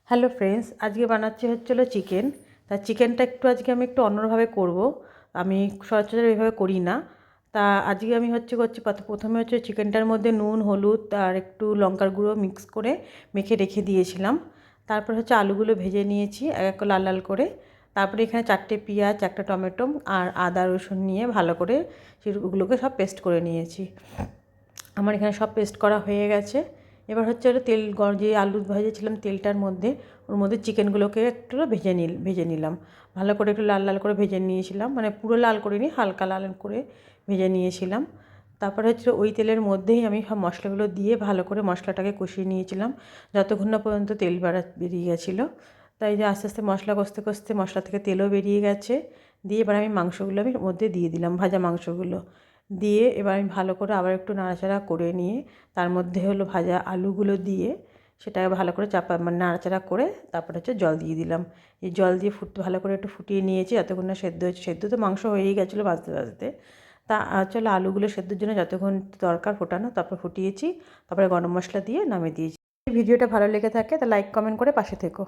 Hello friends, আজকে বানাচ্ছি হচ্ছিলো চিকেন। তা চিকেনটা আজকে আমি একটু অন্যভাবে করব। আমি সচরাচর এইভাবে করি না। তা আজকে আমি করছি প্রথমে চিকেনটার মধ্যে নুন, হলুদ আর একটু লঙ্কার গুঁড়ো মিক্স করে মেখে রেখে দিয়েছিলাম। তারপর আলুগুলো ভেজে নিয়েছি এক এক লাল লাল করে। তারপরে এখানে 4টে পেঁয়াজ, একটা টমেটো আর আদা রসুন নিয়ে ভালো করে সেগুলোকে সব পেস্ট করে নিয়েছি। আমার এখানে সব পেস্ট করা হয়ে গেছে। এবার হলো তেল যে আলু ভেজেছিলাম তেলটার মধ্যে, ওর মধ্যে চিকেনগুলোকে একটু ভেজে নিলাম। ভালো করে একটু লাল লাল করে ভেজে নিয়েছিলাম, মানে পুরো লাল করিনি, হালকা লাল করে ভেজে নিয়েছিলাম। তারপরে ওই তেলের মধ্যেই আমি সব মশলাগুলো দিয়ে ভালো করে মশলাটাকে কষিয়ে নিয়েছিলাম যতক্ষণ না পর্যন্ত তেল বেরিয়ে গেছিলো। তাই যে আস্তে আস্তে মশলা কষতে কষতে মশলা থেকে তেলও বেরিয়ে গেছে। দিয়ে এবার আমি মাংসগুলো ওর মধ্যে দিয়ে দিলাম, ভাজা মাংসগুলো দিয়ে এবার আমি ভালো করে আবার একটু নাড়াচাড়া করে নিয়ে তার মধ্যে ভাজা আলুগুলো দিয়ে সেটাকে ভালো করে নাড়াচাড়া করে তারপরে জল দিয়ে দিলাম। এই জল দিয়ে ভালো করে একটু ফুটিয়ে নিয়েছি যতক্ষণ না সেদ্ধ হয়েছে। সেদ্ধ তো মাংস হয়েই গেছিলো ভাজতে ভাজতে। তা আলুগুলো সেদ্ধর জন্য যতক্ষণ দরকার ফোটানো তারপর ফুটিয়েছি, তারপরে গরম মশলা দিয়ে নামিয়ে দিয়েছি। ভিডিওটা ভালো লেগে থাকে তা লাইক কমেন্ট করে পাশে থেকো।